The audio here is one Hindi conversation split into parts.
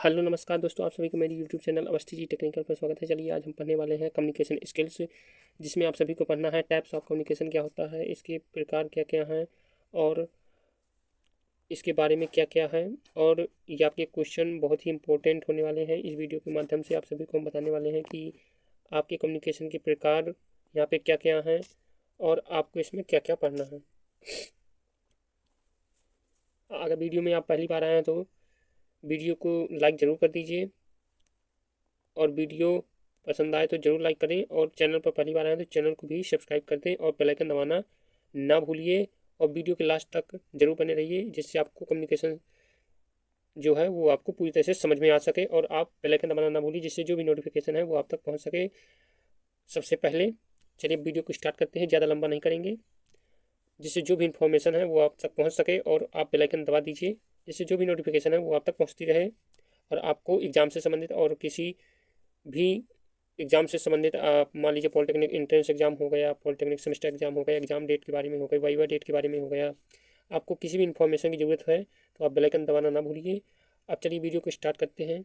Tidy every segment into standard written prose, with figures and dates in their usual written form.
हेलो नमस्कार दोस्तों, आप सभी को मेरी YouTube channel Awasthi ji technical पर स्वागत है। चलिए आज हम पढ़ने वाले हैं कम्युनिकेशन स्किल्स, जिसमें आप सभी को पढ़ना है टाइप्स ऑफ कम्युनिकेशन क्या होता है, इसके प्रकार क्या क्या हैं और इसके बारे में क्या क्या है। और ये आपके क्वेश्चन बहुत ही इंपॉर्टेंट होने वाले हैं। इस वीडियो के माध्यम से आप सभी को हम बताने वाले हैं कि आपके कम्युनिकेशन के प्रकार यहाँ पे क्या क्या हैं और आपको इसमें क्या क्या पढ़ना है। अगर वीडियो में आप पहली बार आए हैं तो वीडियो को लाइक ज़रूर कर दीजिए और वीडियो पसंद आए तो ज़रूर लाइक करें, और चैनल पर पहली बार आए तो चैनल को भी सब्सक्राइब कर दें और बेल आइकन दबाना ना भूलिए। और वीडियो के लास्ट तक ज़रूर बने रहिए, जिससे आपको कम्युनिकेशन जो है वो आपको पूरी तरह से समझ में आ सके, और आप बेल आइकन दबाना ना भूलिए, जिससे जो भी नोटिफिकेशन है वो आप तक पहुँच सके सबसे पहले। चलिए वीडियो को स्टार्ट करते हैं, ज़्यादा लंबा नहीं करेंगे, जिससे जो भी इन्फॉर्मेशन है वो आप तक पहुँच सके, और आप बेल आइकन दबा दीजिए, जिससे जो भी नोटिफिकेशन है वो आप तक पहुँचती रहे। और आपको एग्ज़ाम से संबंधित और किसी भी एग्ज़ाम से संबंधित, आप मान लीजिए पॉलिटेक्निक एंट्रेंस एग्ज़ाम हो गया, पॉलिटेक्निक सेमेस्टर एग्ज़ाम हो गया, एग्ज़ाम डेट के बारे में हो गया, वाइवा डेट के बारे में हो गया, आपको किसी भी इन्फॉर्मेशन की ज़रूरत है तो आप बेल आइकन दबाना ना भूलिए। अब चलिए वीडियो को स्टार्ट करते हैं।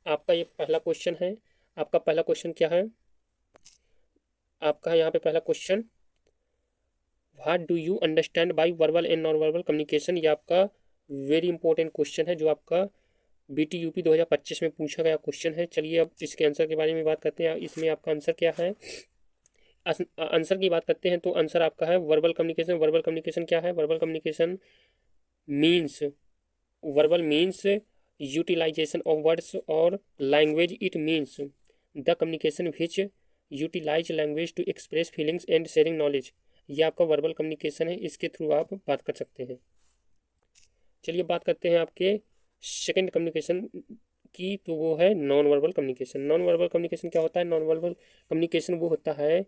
आपका ये पहला क्वेश्चन है। आपका पहला क्वेश्चन क्या है? आपका यहाँ पे पहला question, what do you understand by verbal and non verbal communication. ये आपका वेरी इंपॉर्टेंट क्वेश्चन है, जो आपका BTUP 2025 में पूछा गया क्वेश्चन है। चलिए अब इसके आंसर के बारे में बात करते हैं। इसमें आपका आंसर क्या है? आंसर की बात करते हैं तो आंसर आपका है वर्बल कम्युनिकेशन। वर्बल कम्युनिकेशन क्या है? Verbal communication means, verbal means utilisation of words और language. It means the communication which utilise language to express feelings and sharing knowledge. ये आपका वर्बल कम्युनिकेशन है, इसके थ्रू आप बात कर सकते हैं। चलिए बात करते हैं आपके सेकेंड कम्युनिकेशन की, तो वो है non verbal communication. Non verbal communication क्या होता है? नॉन वर्बल कम्युनिकेशन वो होता है,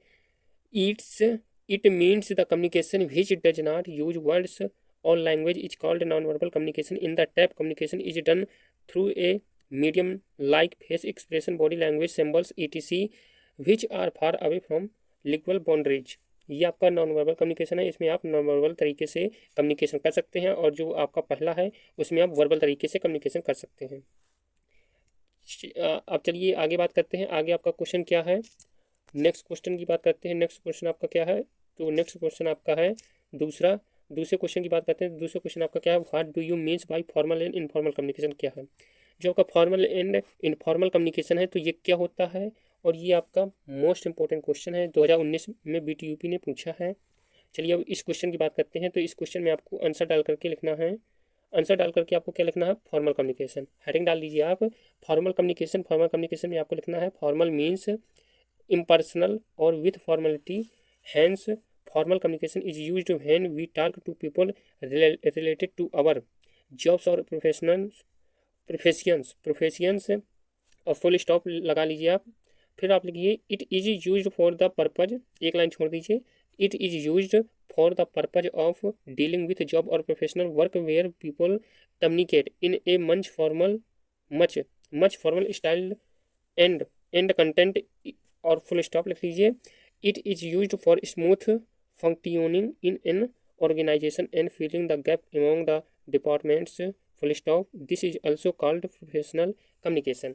it's it means the communication which does not use words और language is called non verbal communication. In the type communication is done through a medium like face expression, body language, symbols etc which are far away from lingual boundaries. ये आपका नॉन वर्बल कम्युनिकेशन है। इसमें आप नॉन वर्बल तरीके से कम्युनिकेशन कर सकते हैं, और जो आपका पहला है उसमें आप वर्बल तरीके से कम्युनिकेशन कर सकते हैं। अब चलिए आगे बात करते हैं। आगे आपका क्वेश्चन क्या है? नेक्स्ट क्वेश्चन की बात करते हैं। नेक्स्ट क्वेश्चन आपका क्या है? तो नेक्स्ट क्वेश्चन आपका है दूसरे क्वेश्चन की बात करते हैं। दूसरे क्वेश्चन आपका क्या है? What do you means by formal and informal communication क्या है? जो आपका फॉर्मल एंड इनफॉर्मल कम्युनिकेशन है, तो ये क्या होता है? और ये आपका मोस्ट इंपॉर्टेंट क्वेश्चन है, 2019 में BTUP ने पूछा है। चलिए अब इस क्वेश्चन की बात करते हैं। तो इस क्वेश्चन में आपको आंसर डाल करके लिखना है। आंसर डाल करके आपको क्या लिखना है? Formal communication. हेडिंग डाल दीजिए आप, फॉर्मल कम्युनिकेशन। फॉर्मल कम्युनिकेशन में आपको लिखना है formal means impersonal or with formality. Hence, formal communication is used when we talk to people related to our jobs or professions। और फुल स्टॉप लगा लीजिए आप। फिर आप लिखिए it is use for the purpose, एक लाइन छोड़ दीजिए। It is use for the purpose of dealing with job और professional work where people communicate in a much much formal style and content. और फुल स्टॉप लिख लीजिए। It is use for smooth functioning in an organisation and filling the gap among the departments. Full stop. This is also called professional communication.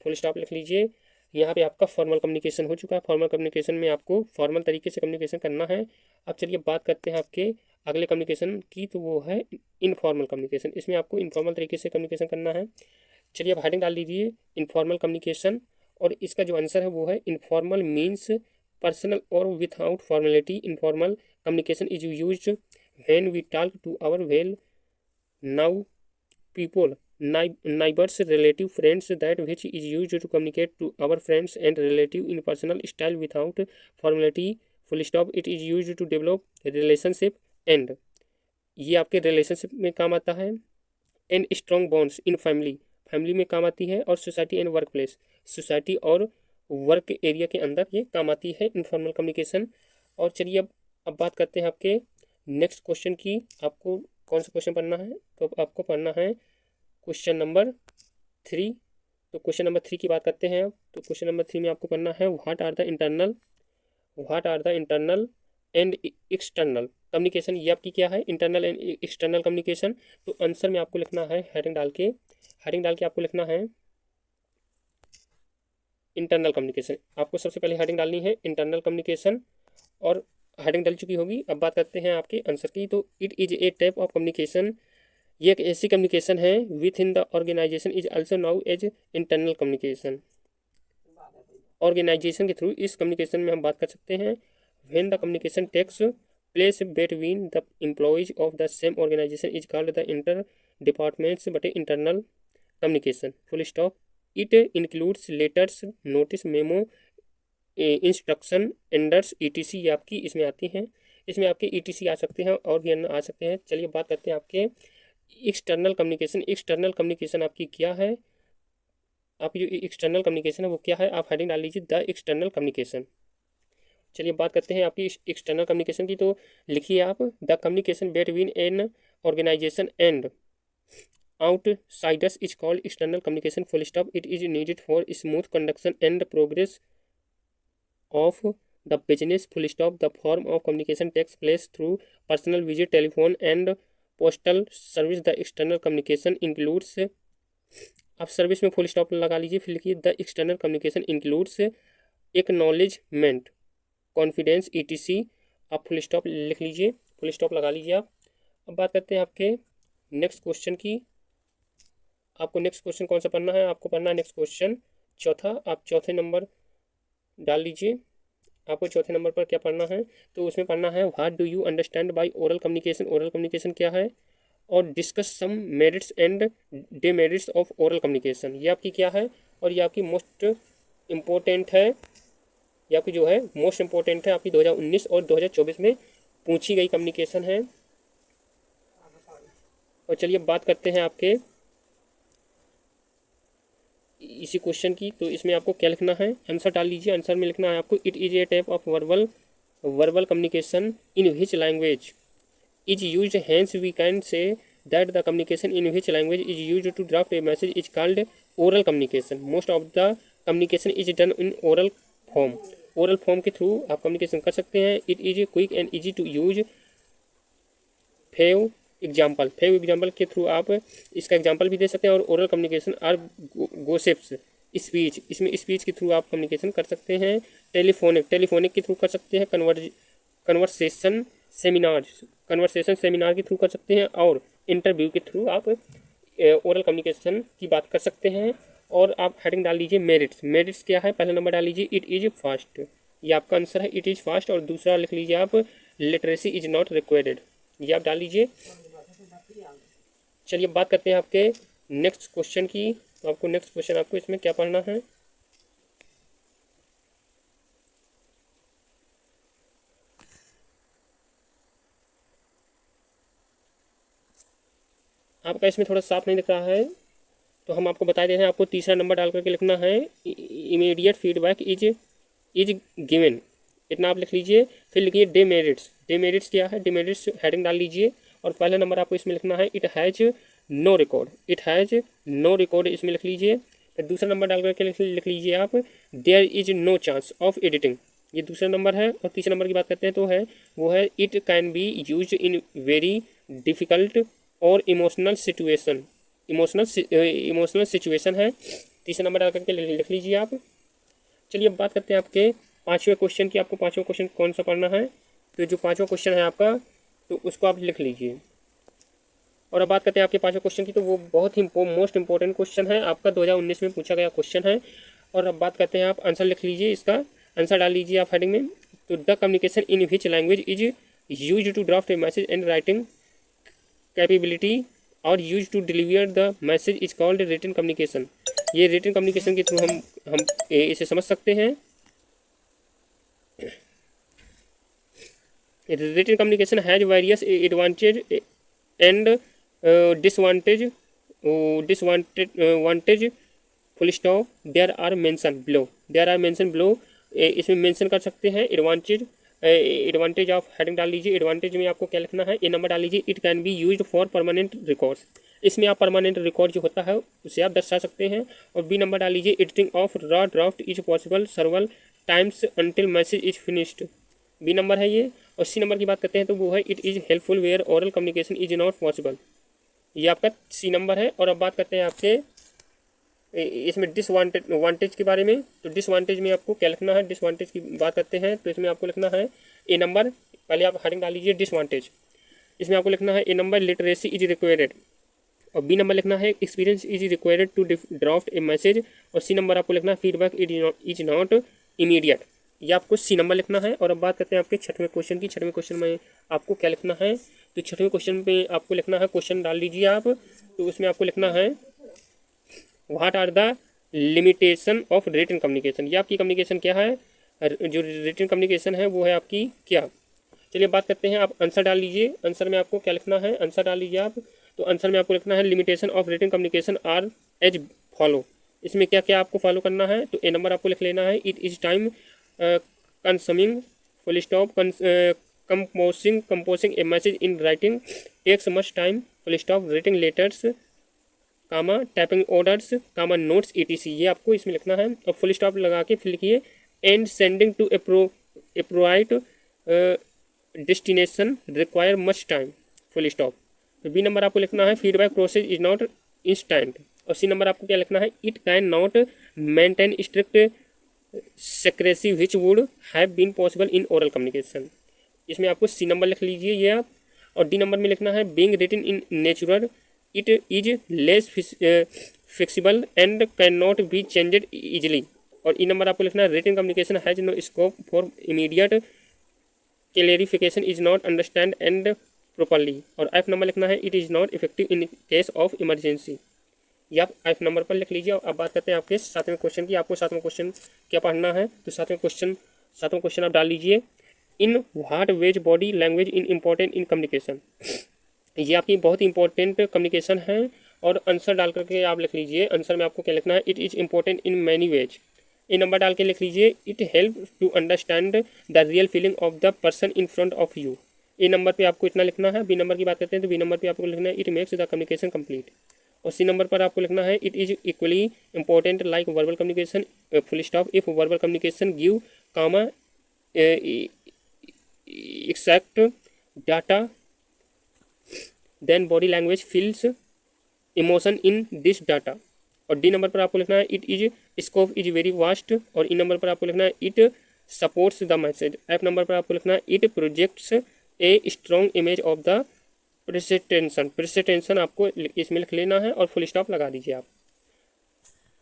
Full stop लिख लीजिए। यहाँ पे आपका फॉर्मल कम्युनिकेशन हो चुका है। फॉर्मल कम्युनिकेशन में आपको फॉर्मल तरीके से कम्युनिकेशन करना है। अब चलिए बात करते हैं आपके अगले कम्युनिकेशन की, तो वो है इनफॉर्मल कम्युनिकेशन। इसमें आपको इनफॉर्मल तरीके से कम्युनिकेशन करना है। चलिए अब हेडिंग डाल दीजिए इनफॉर्मल कम्युनिकेशन, और इसका जो आंसर है वो है इनफॉर्मल मीन्स पर्सनल और without formality. Informal communication is used when we talk to our well known people, neighbors, relative, friends, that which is used to communicate to our friends and relative in personal style without formality। full stop। it is used to develop relationship and, ये आपके रिलेशनशिप में काम आता है। And strong bonds in family, family में काम आती है। और society and work place, society और वर्क एरिया के अंदर ये काम आती है इनफॉर्मल कम्युनिकेशन। और चलिए अब बात करते हैं आपके नेक्स्ट क्वेश्चन की। आपको कौन सा क्वेश्चन पढ़ना है? तो आपको पढ़ना है क्वेश्चन नंबर 3। तो क्वेश्चन नंबर 3 की बात करते हैं। तो क्वेश्चन नंबर 3 में आपको पढ़ना है what are the internal and external communication. ये आपकी क्या है? Internal and external communication. तो आंसर में आपको लिखना है हेडिंग डाल के, हेडिंग डाल के आपको लिखना है इंटरनल कम्युनिकेशन। आपको सबसे पहले हेडिंग डालनी है इंटरनल कम्युनिकेशन, और हेडिंग डल चुकी होगी। अब बात करते हैं आपके आंसर की। तो it is a type of communication, ये एक ऐसी कम्युनिकेशन है within the organisation is also known as internal communication. Organisation के थ्रू इस कम्युनिकेशन में हम बात कर सकते हैं when the communication takes place between the employees of the same organisation is called the inter departments but internal communication, full stop. It includes letters, notice, memo, instruction, orders, ETC, ये आपकी इसमें आती हैं। इसमें आपके ईटीसी आ सकते हैं और भी अन्य आ सकते हैं। चलिए बात करते हैं आपके एक्सटर्नल कम्युनिकेशन। एक्सटर्नल कम्युनिकेशन आपकी क्या है, आपकी जो एक्सटर्नल कम्युनिकेशन है वो क्या है, आप हेडिंग डाल लीजिए द एक्सटर्नल कम्युनिकेशन। चलिए बात करते हैं आपकी एक्सटर्नल कम्युनिकेशन की। तो लिखिए आप the communication between an organisation and outsiders is called external communication, full stop. It is needed for smooth conduction and progress of the business, full stop. The form of communication takes place through personal visit, telephone and postal service. The external communication includes, आप सर्विस में फुल स्टॉप लगा लीजिए, फिर लिखिए the external communication includes acknowledgement, confidence, etc. आप फुल स्टॉप लिख लीजिए, फुल स्टॉप लगा लीजिए आप। अब बात करते हैं आपके नेक्स्ट क्वेश्चन की। आपको नेक्स्ट क्वेश्चन कौन सा पढ़ना है, आपको पढ़ना है नेक्स्ट क्वेश्चन चौथा। आप चौथे नंबर डाल लीजिए, आपको चौथे नंबर पर क्या पढ़ना है। तो उसमें पढ़ना है what do you understand by oral communication, oral communication क्या है, और discuss some merits and demerits of oral communication. ये आपकी क्या है, और ये आपकी मोस्ट इम्पोर्टेंट है, ये आपकी जो है मोस्ट इम्पोर्टेंट है, आपकी 2019 और 2024 में पूछी गई कम्युनिकेशन है। और चलिए बात करते हैं आपके इसी क्वेश्चन की। तो इसमें आपको क्या लिखना है, आंसर डाल लीजिए। आंसर में लिखना है आपको it is a type of verbal communication in which language is use, hence we can say that the communication in which language is use to draft a message is called oral communication. Most of the communication is done in oral form. Oral form के थ्रू आप कम्युनिकेशन कर सकते हैं। It is quick and easy to use. Few example के थ्रू आप इसका एग्जाम्पल भी दे सकते हैं। और oral communication are gossips, speech, इसमें स्पीच के थ्रू आप कम्युनिकेशन कर सकते हैं। टेलीफोनिक के थ्रू कर सकते हैं। कन्वर्सेशन सेमिनार के थ्रू कर सकते हैं। और इंटरव्यू के थ्रू आप ओरल कम्युनिकेशन की बात कर सकते हैं। और आप हेडिंग डाल लीजिए मेरिट्स क्या है, पहला नंबर डाल लीजिए इट इज़ फास्ट, ये आपका आंसर है, इट इज़ फास्ट। और दूसरा लिख लीजिए आप लिटरेसी इज नॉट रिक्वायर्ड, ये आप डाल लीजिए। चलिए बात करते हैं आपके नेक्स्ट क्वेश्चन की। तो आपको नेक्स्ट क्वेश्चन आपको इसमें क्या पढ़ना है, आपका इसमें थोड़ा साफ नहीं दिख रहा है तो हम आपको बता देते हैं। आपको तीसरा नंबर डाल करके लिखना है इमीडिएट फीडबैक इज गिवन, इतना आप लिख लीजिए। फिर लिखिए डेमेरिट्स क्या है, डेमेरिट्स हेडिंग डाल लीजिए। और पहला नंबर आपको इसमें लिखना है इट हैज़ नो रिकॉर्ड, इसमें लिख लीजिए। फिर दूसरा नंबर डाल करके लिख लीजिए आप there is no chance of editing, ये दूसरा नंबर है। और तीसरा नंबर की बात करते हैं तो है वो है it can be use in very difficult और इमोशनल सिचुएशन है। तीसरा नंबर डाल करके लिख लीजिए आप। चलिए अब बात करते हैं आपके पाँचवें क्वेश्चन की। आपको पाँचवा क्वेश्चन कौन सा पढ़ना है, तो जो पाँचवा क्वेश्चन है आपका तो उसको आप लिख लीजिए। और अब बात करते हैं आपके पाँचवें क्वेश्चन की। तो वो बहुत ही मोस्ट इंपॉर्टेंट क्वेश्चन है, आपका 2019 में पूछा गया क्वेश्चन है। और अब बात करते हैं, आप आंसर लिख लीजिए, इसका आंसर डाल लीजिए आप हेडिंग में। तो the communication in which language is use to draft a message and writing capability और use to deliver the message is called written communication. ये रिटन कम्युनिकेशन के थ्रू हम इसे समझ सकते हैं। Written communication has various advantage and disadvantage full stop there are mention below, इसमें मेंशन कर सकते हैं एडवांटेज ऑफ हेडिंग डाल लीजिए। एडवांटेज में आपको क्या लिखना है, ए नंबर डाल लीजिए it can be used for permanent records, इसमें आप परमानेंट रिकॉर्ड जो होता है उसे आप दर्शा सकते हैं। और बी नंबर डाल लीजिए editing of raw draft is possible several times until message is finished, B number है ये। और सी नंबर की बात करते हैं तो वो है it is helpful where oral communication is not possible, ये आपका सी नंबर है। और अब बात करते हैं आपके इसमें डिसवांटेज के बारे में। तो डिसवांटेज में आपको क्या लिखना है, डिसवांटेज की बात करते हैं तो इसमें आपको लिखना है ए नंबर, पहले आप हेडिंग डाल लीजिए डिसवांटेज। इसमें आपको लिखना है A number literacy is required, और बी नंबर लिखना है experience is required to draft a message, और सी नंबर आपको लिखना है फीडबैक इज नॉट इमीडिएट। ये आपको सी नंबर लिखना है। और अब बात करते हैं आपके छठवें क्वेश्चन की। छठवें क्वेश्चन में आपको क्या लिखना है, तो छठवें क्वेश्चन पे आपको लिखना है, क्वेश्चन डाल लीजिए आप, तो उसमें आपको लिखना है what are the limitation of written communication. ये आपकी कम्युनिकेशन क्या है, जो रिटन कम्युनिकेशन है वो है आपकी क्या। चलिए बात करते हैं, आप आंसर डाल लीजिए। आंसर में आपको क्या लिखना है, आंसर डाल लीजिए आप। तो आंसर में आपको लिखना है limitation of written communication are as follow. इसमें क्या क्या आपको फॉलो करना है, तो ए नंबर आपको लिख लेना है it is time consuming full stop composing a message in writing takes much time full stop writing letters comma typing orders comma notes ETC. ये आपको इसमें लिखना है और फुल स्टॉप लगा के फिर लिखिए and sending to appropriate destination require much time full stop. तो बी नंबर आपको लिखना है feedback process is not instant, और सी नंबर आपको क्या लिखना है it can not maintain strict secrecy which would have been possible in oral communication. इसमें आपको सी नंबर लिख लीजिए ये आप। और डी नंबर में लिखना है being written in natural it is less flexible and can not be changed easily. और ई नंबर आपको लिखना है written communication has no scope for immediate clarification is not understand and properly. और एफ नंबर लिखना है it is not effective in case of emergency. ये आप एफ नंबर पर लिख लीजिए। अब बात करते हैं आपके सातवें क्वेश्चन की। आपको सातवें क्वेश्चन क्या पढ़ना है, तो सातवें क्वेश्चन आप डाल लीजिए in what ways body language in important in communication. ये आपकी बहुत इंपॉर्टेंट कम्युनिकेशन है। और आंसर डाल करके आप लिख लीजिए, आंसर में आपको क्या लिखना है it is important in many ways. A number डाल के लिख लीजिए it help to understand the real feeling of the person in front of you. A number पे आपको इतना लिखना है। बी नंबर की बात करते हैं तो बी नंबर पे आपको लिखना है it makes the communication complete. और सी नंबर पर आपको लिखना है it is equally important like verbal communication full stop if verbal communication give comma exact data then body language fills emotion in this data. और डी नंबर पर आपको लिखना है it is scope is very vast. और ई नंबर पर आपको लिखना है it supports the message. F number पर आपको लिखना है it projects a strong image of the presentation आपको इसमें लिख लेना है और फुल स्टॉप लगा दीजिए आप।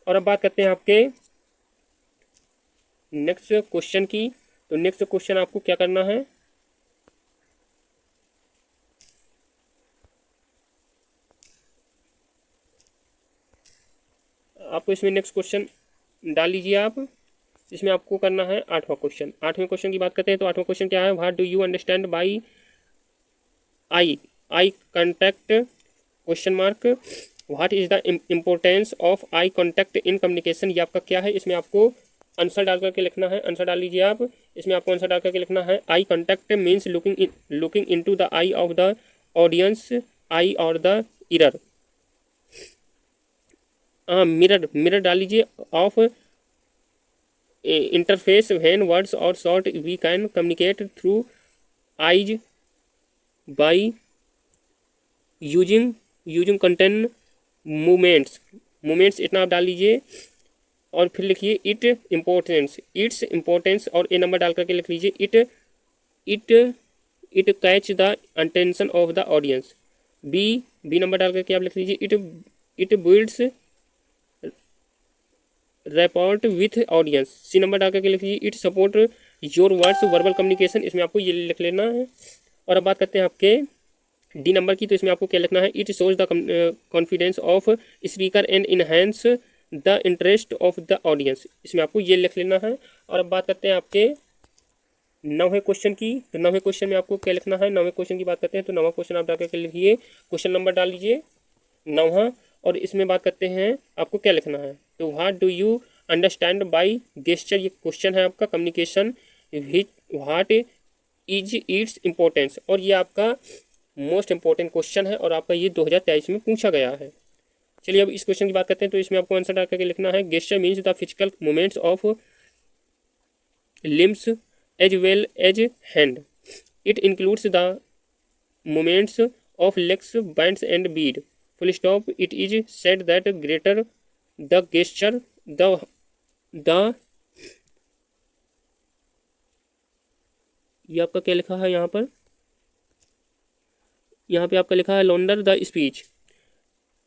और अब बात करते हैं आपके नेक्स्ट क्वेश्चन की। तो नेक्स्ट क्वेश्चन आपको क्या करना है, आपको इसमें नेक्स्ट क्वेश्चन डाल लीजिए आप। इसमें आपको करना है आठवां क्वेश्चन। आठवें क्वेश्चन की बात करते हैं तो आठवां क्वेश्चन क्या है, what do you understand by eye contact question mark. What is the importance of eye contact in communication. ये आपका क्या है, इसमें आपको आंसर डाल करके लिखना है। आंसर डाल लीजिए आप। इसमें आपको आंसर डाल करके लिखना है eye contact means looking into the eye of the audience eye और द इरर। मिरर डाल लीजिए ऑफ इंटरफेस व्हेन वर्ड्स और short we can communicate through eyes by using content movements इतना आप डाल लीजिए। और फिर लिखिए इट्स इम्पोर्टेंस और ए नंबर डाल करके लिख लीजिए it catch the attention of the audience. B number डाल करके आप लिख लीजिए it builds rapport with audience. C number डाल करके लिख लीजिए it support your words verbal communication. इसमें आपको ये लिख लेना है। और अब बात करते हैं आपके डी नंबर की। तो इसमें आपको क्या लिखना है, it shows the confidence of speaker and enhance the interest of the audience. इसमें आपको ये लिख लेना है। और अब बात करते हैं आपके नौवें क्वेश्चन की। तो नौवें क्वेश्चन में आपको क्या लिखना है, नौवें क्वेश्चन की बात करते हैं तो नौवां क्वेश्चन आप डाल करके लिखिए, क्वेश्चन नंबर डाल लीजिए नौवां। और इसमें बात करते हैं आपको क्या लिखना है, तो what do you understand by gesture. ये क्वेश्चन है आपका communication what is its importance. और ये आपका मोस्ट इंपॉर्टेंट क्वेश्चन है और आपका ये 2023 में पूछा गया है। चलिए अब इस क्वेश्चन की बात करते हैं। तो इसमें आपको आंसर डाल करके लिखना है gesture means the physical movements of limbs as well as hand. It includes the movements of legs bands and bead. Full stop it is said that greater the gesture the ये आपका क्या लिखा है यहाँ पर, यहाँ पे आपका लिखा है louder the speech,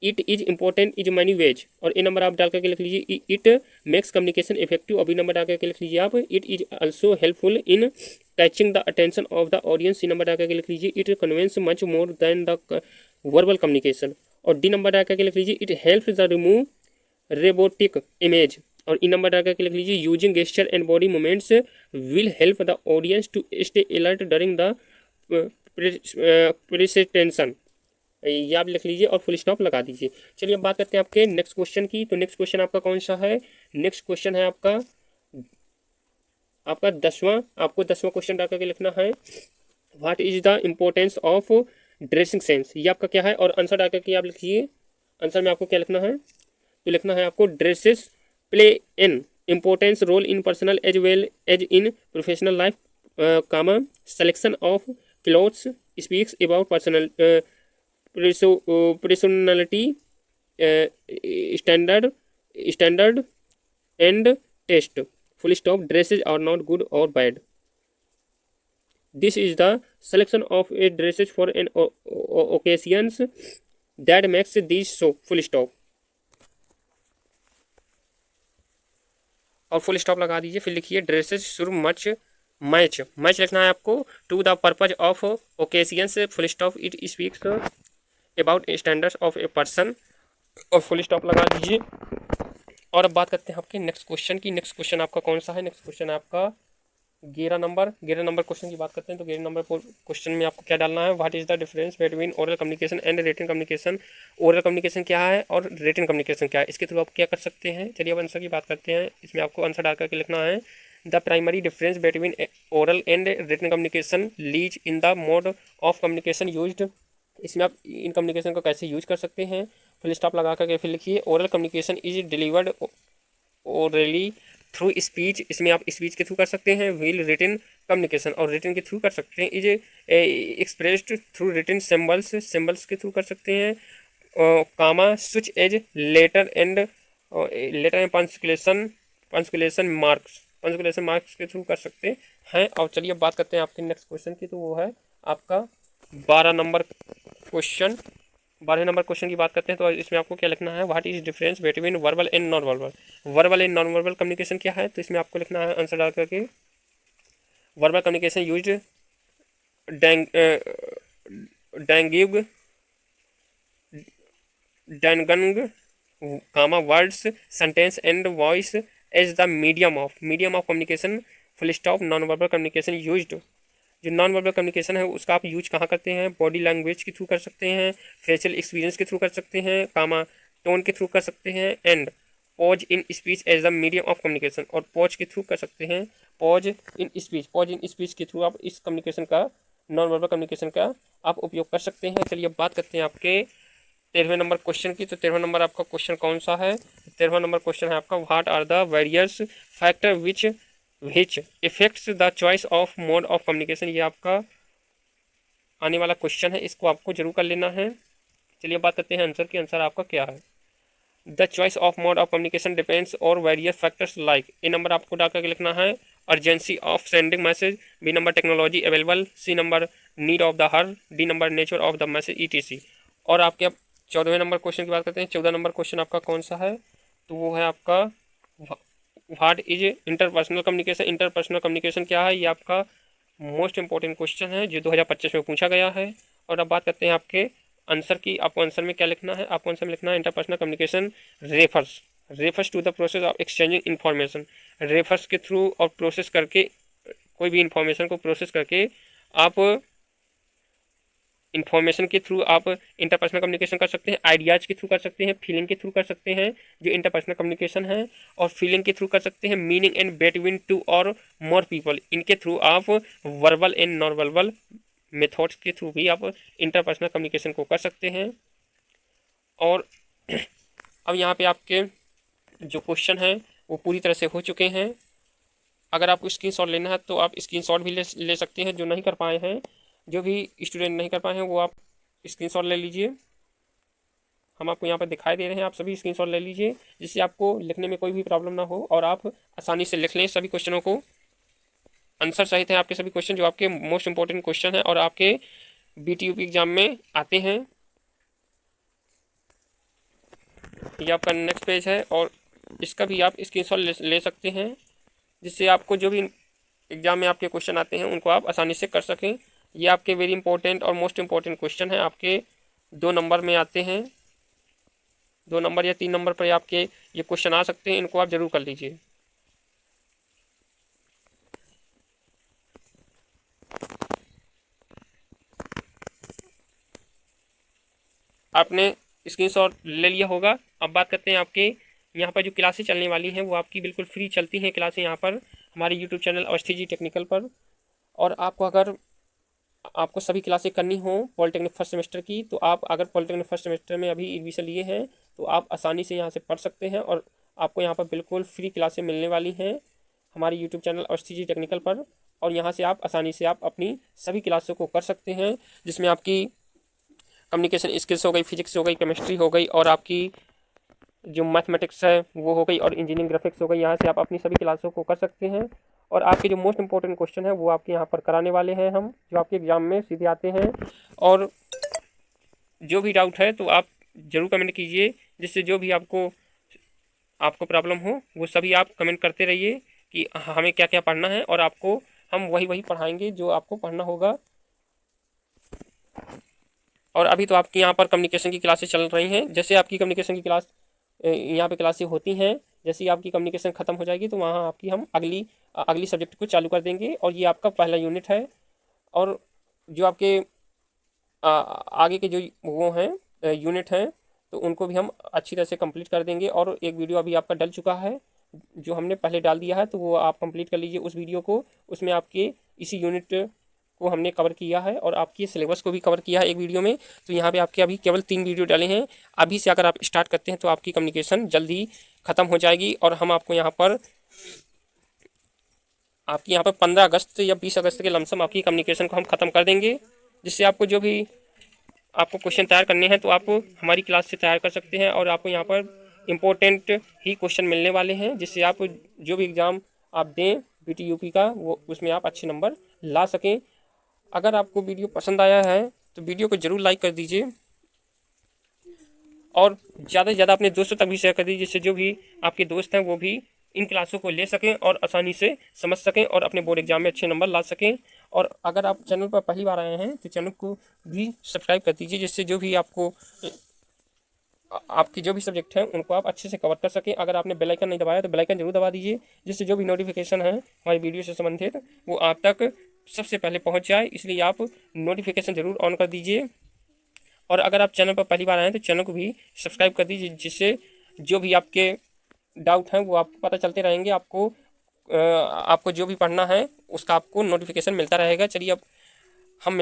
it is important is many ways, और ए नंबर आप डाल करके लिख लीजिए इट मेक्स कम्युनिकेशन इफेक्टिव, और बी नंबर डाल करके लिख लीजिए आप it is also helpful in catching the attention of the audience, C number डाल करके लिख लीजिए it conveys much more than the verbal communication, और डी नंबर डाल करके लिख लीजिए it helps the remove robotic image, और ई नंबर डाल करके लिख लीजिए using gesture and body movements will help the audience to stay alert during the presentation, ये आप लिख लीजिए और फुल स्टॉप लगा दीजिए। चलिए अब बात करते हैं आपके नेक्स्ट क्वेश्चन की। तो नेक्स्ट क्वेश्चन आपका कौन सा है, नेक्स्ट क्वेश्चन है आपका 10वां, आपको 10वां क्वेश्चन डाल करके लिखना है what is the importance of dressing sense, ये आपका क्या है, और आंसर डाल करके आप लिखिए, आंसर में आपको क्या लिखना है, तो लिखना है आपको dresses play an importance role in personal as well as in professional life, comma selection of clothes speaks about personality, standard and taste, full stop, dresses are not good or bad, this is the selection of a dresses for an occasions that makes these so, full stop, और फुल स्टॉप लगा दीजिए, फिर लिखिए ड्रेसेस शुड मैच लिखना है आपको to the purpose of occasions, full stop it speaks about standards of a person, और फुल स्टॉप लगा दीजिए। और अब बात करते हैं आपके नेक्स्ट क्वेश्चन की। नेक्स्ट क्वेश्चन आपका कौन सा है, नेक्स्ट क्वेश्चन है आपका 11 नंबर क्वेश्चन की बात करते हैं। तो 11 नंबर क्वेश्चन में आपको क्या डालना है, what is the difference between oral communication and written communication, oral communication क्या है और रिटन कम्युनिकेशन क्या है, इसके थ्रू आप क्या कर सकते हैं। चलिए अब आंसर की बात करते हैं। इसमें आपको आंसर डाल करके लिखना है the primary difference between oral and written communication lies in the mode of communication used, इसमें आप इन कम्युनिकेशन को कैसे यूज कर सकते हैं, फुल स्टॉप लगा करके फिर लिखिए oral communication is delivered orally through speech, इसमें आप स्पीच के थ्रू कर सकते हैं, व्हील रिटन कम्युनिकेशन और रिटन के थ्रू कर सकते हैं, is expressed through written symbols के थ्रू कर सकते हैं, comma such as letter and punctuation marks के थ्रू कर सकते हैं। और चलिए बात करते हैं आपके नेक्स्ट क्वेश्चन की। तो वो है आपका 12 नंबर क्वेश्चन की बात करते हैं। तो इसमें आपको क्या लिखना है, what is difference between verbal and non verbal communication क्या है। तो इसमें आपको लिखना है आंसर डाल करके वर्बल कम्युनिकेशन यूज्ड डैंगंग comma words sentence and voice as the medium of communication, full stop, non verbal communication used, जो नॉन वर्बल कम्युनिकेशन है उसका आप यूज कहाँ करते हैं, बॉडी लैंग्वेज के थ्रू कर सकते हैं, फेशियल एक्सपीरियंस के थ्रू कर सकते हैं, कामा टोन के थ्रू कर सकते हैं, and pause in speech as the medium of communication, और पॉज के थ्रू कर सकते हैं, पॉज इन स्पीच के थ्रू आप इस कम्युनिकेशन का, नॉन वर्बल कम्युनिकेशन का आप उपयोग कर सकते हैं। चलिए अब बात करते हैं आपके 13वें नंबर क्वेश्चन की। तो 13वां नंबर आपका क्वेश्चन कौन सा है, 13वां नंबर क्वेश्चन है आपका what are the various factor which effects the choice of mode of communication, ये आपका आने वाला क्वेश्चन है, इसको आपको जरूर कर लेना है। चलिए बात करते हैं आंसर की। आंसर आपका क्या है, the choice of mode of communication depends on various factors like, A number आपको डाल करके लिखना है urgency of sending message, B number technology available, C number need of the hour, D number nature of the message ETC। और आपके अब 14वें नंबर क्वेश्चन की बात करते हैं। 14 नंबर क्वेश्चन आपका कौन सा है, तो वो है आपका व्हाट इज इंटरपर्सनल कम्युनिकेशन क्या है, ये आपका मोस्ट इंपॉर्टेंट क्वेश्चन है जो 2025 में पूछा गया है। और अब बात करते हैं आपके आंसर की। आपको आंसर में क्या लिखना है, आपको आंसर में लिखना है interpersonal communication refers to the process of exchanging information, refers के थ्रू और प्रोसेस करके कोई भी इंफॉर्मेशन को प्रोसेस करके आप इन्फॉर्मेशन के थ्रू आप इंटरपर्सनल कम्युनिकेशन कर सकते हैं, आइडियाज़ के थ्रू कर सकते हैं, फीलिंग के थ्रू कर सकते हैं जो इंटरपर्सनल कम्युनिकेशन है, और फीलिंग के थ्रू कर सकते हैं मीनिंग एंड बिटवीन टू और मोर पीपल, इनके थ्रू आप verbal and non verbal methods के थ्रू भी आप इंटरपर्सनल कम्युनिकेशन को कर सकते हैं। और अब यहाँ पे आपके जो क्वेश्चन हैं वो पूरी तरह से हो चुके हैं। अगर आपको स्क्रीनशॉट लेना है तो आप स्क्रीनशॉट भी ले सकते हैं, जो नहीं कर पाए हैं, जो भी स्टूडेंट नहीं कर पाए हैं वो आप स्क्रीनशॉट ले लीजिए। हम आपको यहाँ पर दिखाई दे रहे हैं, आप सभी स्क्रीनशॉट ले लीजिए जिससे आपको लिखने में कोई भी प्रॉब्लम ना हो और आप आसानी से लिख लें सभी क्वेश्चनों को। आंसर सहित है आपके सभी क्वेश्चन जो आपके मोस्ट इंपॉर्टेंट क्वेश्चन हैं और आपके BTUP एग्जाम में आते हैं। ये आपका नेक्स्ट पेज है और इसका भी आप स्क्रीनशॉट ले सकते हैं जिससे आपको जो भी एग्जाम में आपके क्वेश्चन आते हैं उनको आप आसानी से कर सकें। ये आपके वेरी इंपॉर्टेंट और मोस्ट इंपॉर्टेंट क्वेश्चन हैं, आपके 2 नंबर में आते हैं, 2 नंबर या 3 नंबर पर आपके ये क्वेश्चन आ सकते हैं, इनको आप जरूर कर लीजिए। आपने स्क्रीनशॉट ले लिया होगा। अब बात करते हैं आपके यहाँ पर जो क्लासेस चलने वाली हैं वो आपकी बिल्कुल फ्री चलती हैं क्लासें यहाँ पर हमारे YouTube channel Awasthi ji technical पर। और आपको अगर आपको सभी क्लासें करनी हो पॉलिटेक्निक फर्स्ट सेमेस्टर की, तो आप अगर पॉलिटेक्निक फर्स्ट सेमेस्टर में अभी एडमिशन लिए हैं तो आप आसानी से यहाँ से पढ़ सकते हैं और आपको यहाँ पर बिल्कुल फ्री क्लासें मिलने वाली हैं हमारे YouTube channel Awasthi ji technical पर। और यहाँ से आप आसानी से आप अपनी सभी क्लासों को कर सकते हैं जिसमें आपकी कम्युनिकेशन स्किल्स हो गई, फिजिक्स हो गई, केमिस्ट्री हो गई और आपकी जो मैथमेटिक्स है वो हो गई और इंजीनियरिंग ग्राफिक्स हो गई। यहाँ से आप अपनी सभी क्लासों को कर सकते हैं और आपके जो मोस्ट इंपॉर्टेंट क्वेश्चन है वो आपके यहाँ पर कराने वाले हैं हम, जो आपके एग्जाम में सीधे आते हैं। और जो भी डाउट है तो आप ज़रूर कमेंट कीजिए जिससे जो भी आपको प्रॉब्लम हो वो सभी आप कमेंट करते रहिए कि हमें क्या क्या पढ़ना है और आपको हम वही पढ़ाएंगे जो आपको पढ़ना होगा। और अभी तो आपकी यहाँ पर कम्युनिकेशन की क्लासेस चल रही हैं, जैसे आपकी कम्युनिकेशन की क्लास यहाँ पे क्लासेस होती हैं, जैसे ही आपकी कम्युनिकेशन ख़त्म हो जाएगी तो वहाँ आपकी हम अगली सब्जेक्ट को चालू कर देंगे। और ये आपका पहला यूनिट है और जो आपके आगे के जो वो हैं यूनिट हैं तो उनको भी हम अच्छी तरह से कंप्लीट कर देंगे। और एक वीडियो अभी आपका डल चुका है जो हमने पहले डाल दिया है, तो वो आप कंप्लीट कर लीजिए उस वीडियो को। उसमें आपके इसी यूनिट को हमने कवर किया है और आपकी सिलेबस को भी कवर किया है एक वीडियो में। तो यहाँ पे आपके अभी केवल 3 वीडियो डाले हैं। अभी से अगर आप स्टार्ट करते हैं तो आपकी कम्युनिकेशन जल्दी ख़त्म हो जाएगी और हम आपको यहाँ पर 15 अगस्त या 20 अगस्त के लमसम आपकी कम्युनिकेशन को हम ख़त्म कर देंगे, जिससे आपको जो भी आपको क्वेश्चन तैयार करने हैं तो आप हमारी क्लास से तैयार कर सकते हैं। और आपको यहाँ पर इम्पोर्टेंट ही क्वेश्चन मिलने वाले हैं जिससे आप जो भी एग्ज़ाम आप दें BTUP का वो उसमें आप अच्छे नंबर ला सकें। अगर आपको वीडियो पसंद आया है तो वीडियो को ज़रूर लाइक कर दीजिए और ज़्यादा से ज़्यादा अपने दोस्तों तक भी शेयर कर दीजिए जिससे जो भी आपके दोस्त हैं वो भी इन क्लासों को ले सकें और आसानी से समझ सकें और अपने बोर्ड एग्जाम में अच्छे नंबर ला सकें। और अगर आप चैनल पर पहली बार आए हैं तो चैनल को भी सब्सक्राइब कर दीजिए जिससे जो भी आपकी जो भी सब्जेक्ट हैं उनको आप अच्छे से कवर कर सकें। अगर आपने बेल आइकन नहीं दबाया तो बेल आइकन जरूर दबा दीजिए जिससे जो भी नोटिफिकेशन है हमारी वीडियो से संबंधित वो आप तक सबसे पहले पहुंच जाए, इसलिए आप नोटिफिकेशन ज़रूर ऑन कर दीजिए। और अगर आप चैनल पर पहली बार आए तो चैनल को भी सब्सक्राइब कर दीजिए जिससे जो भी आपके डाउट हैं वो आपको पता चलते रहेंगे। आपको जो भी पढ़ना है उसका आपको नोटिफिकेशन मिलता रहेगा। चलिए अब हम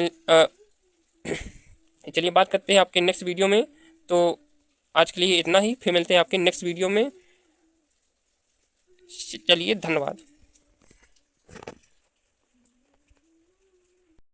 चलिए बात करते हैं आपके नेक्स्ट वीडियो में। तो आज के लिए इतना ही, फिर मिलते हैं आपके नेक्स्ट वीडियो में। चलिए धन्यवाद।